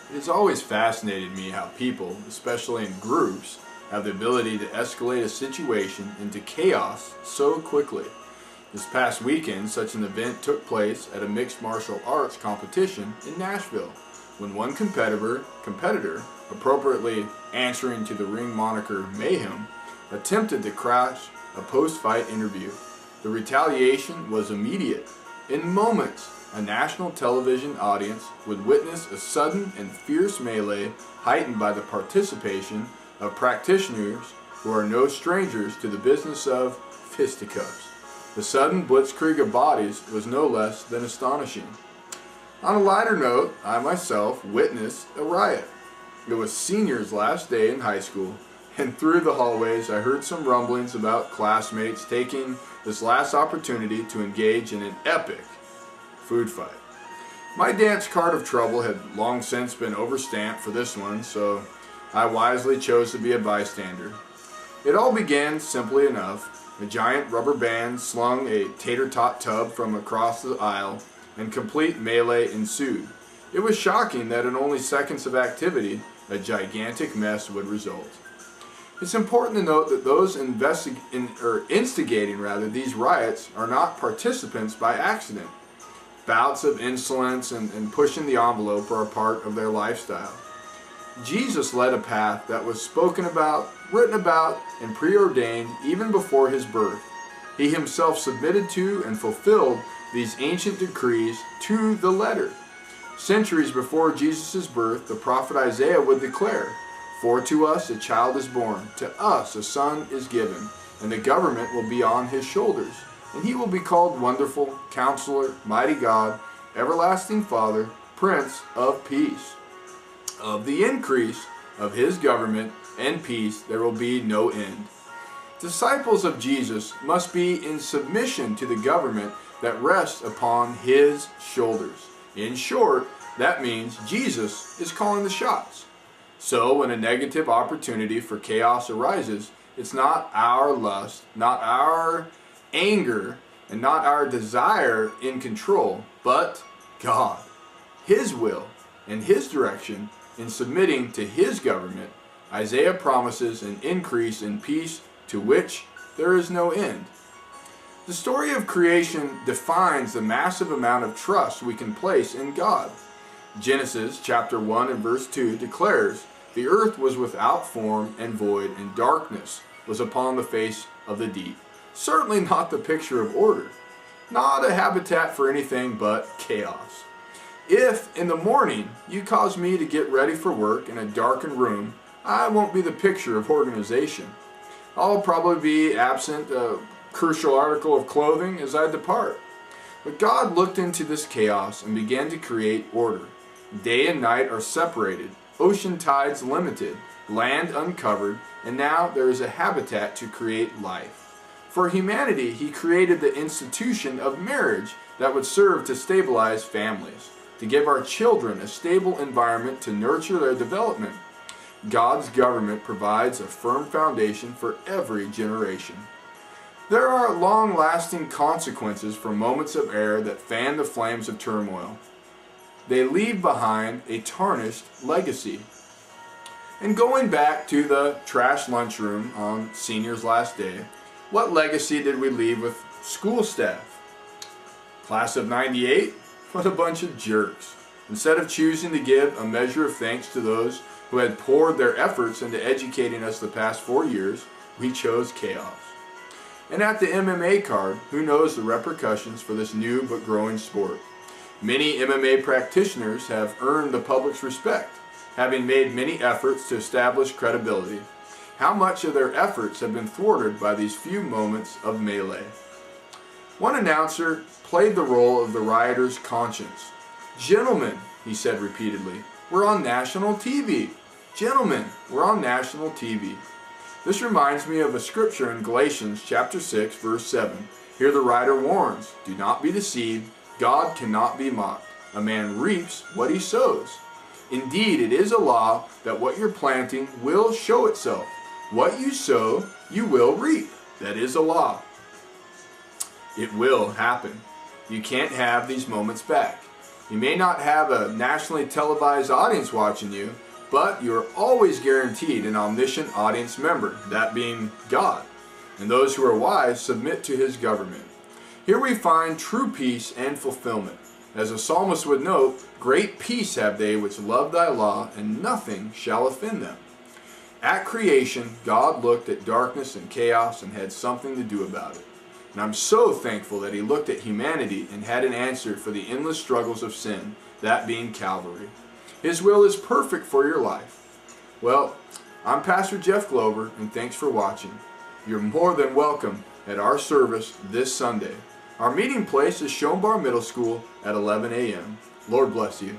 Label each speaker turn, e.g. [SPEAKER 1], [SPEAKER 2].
[SPEAKER 1] It has always fascinated me how people, especially in groups, have the ability to escalate a situation into chaos so quickly. This past weekend, such an event took place at a mixed martial arts competition in Nashville, when one competitor, appropriately answering to the ring moniker Mayhem, attempted to crash a post-fight interview. The retaliation was immediate. In moments, a national television audience would witness a sudden and fierce melee heightened by the participation of practitioners who are no strangers to the business of fisticuffs. The sudden blitzkrieg of bodies was no less than astonishing. On a lighter note, I myself witnessed a riot. It was seniors' last day in high school, and through the hallways I heard some rumblings about classmates taking this last opportunity to engage in an epic food fight. My dance card of trouble had long since been overstamped for this one, so I wisely chose to be a bystander. It all began simply enough. A giant rubber band slung a tater-tot tub from across the aisle, and complete melee ensued. It was shocking that in only seconds of activity, a gigantic mess would result. It's important to note that those instigating these riots are not participants by accident. Bouts of insolence and pushing the envelope are a part of their lifestyle. Jesus led a path that was spoken about, written about, and preordained even before his birth. He himself submitted to and fulfilled these ancient decrees to the letter. Centuries before Jesus' birth, the prophet Isaiah would declare, "For to us a child is born, to us a son is given, and the government will be on his shoulders. And he will be called Wonderful, Counselor, Mighty God, Everlasting Father, Prince of Peace. Of the increase of his government and peace there will be no end." Disciples of Jesus must be in submission to the government that rests upon his shoulders. In short, that means Jesus is calling the shots. So when a negative opportunity for chaos arises, it's not our lust, not our anger, and not our desire in control, but God, his will, and his direction in submitting to his government. Isaiah promises an increase in peace to which there is no end. The story of creation defines the massive amount of trust we can place in God. Genesis chapter 1 and verse 2 declares, "The earth was without form and void, and darkness was upon the face of the deep." Certainly not the picture of order, not a habitat for anything but chaos. If in the morning you cause me to get ready for work in a darkened room, I won't be the picture of organization. I'll probably be absent a crucial article of clothing as I depart. But God looked into this chaos and began to create order. Day and night are separated, ocean tides limited, land uncovered, and now there is a habitat to create life. For humanity, he created the institution of marriage that would serve to stabilize families, to give our children a stable environment to nurture their development. God's government provides a firm foundation for every generation. There are long-lasting consequences for moments of error that fan the flames of turmoil. They leave behind a tarnished legacy. And going back to the trash lunchroom on seniors' last day, what legacy did we leave with school staff? Class of '98? What a bunch of jerks. Instead of choosing to give a measure of thanks to those who had poured their efforts into educating us the past 4 years, we chose chaos. And at the MMA card, who knows the repercussions for this new but growing sport? Many MMA practitioners have earned the public's respect, having made many efforts to establish credibility. How much of their efforts have been thwarted by these few moments of melee? One announcer played the role of the rioter's conscience. "Gentlemen," he said repeatedly, "we're on national TV. Gentlemen, we're on national TV." This reminds me of a scripture in Galatians chapter 6, verse 7. Here the writer warns, "Do not be deceived. God cannot be mocked. A man reaps what he sows." Indeed, it is a law that what you're planting will show itself. What you sow, you will reap. That is a law. It will happen. You can't have these moments back. You may not have a nationally televised audience watching you, but you are always guaranteed an omniscient audience member, that being God. And those who are wise submit to his government. Here we find true peace and fulfillment. As the psalmist would note, great peace have they which love thy law, and nothing shall offend them. At creation, God looked at darkness and chaos and had something to do about it. And I'm so thankful that he looked at humanity and had an answer for the endless struggles of sin, that being Calvary. His will is perfect for your life. Well, I'm Pastor Jeff Glover, and thanks for watching. You're more than welcome at our service this Sunday. Our meeting place is Schoenbar Middle School at 11 a.m. Lord bless you.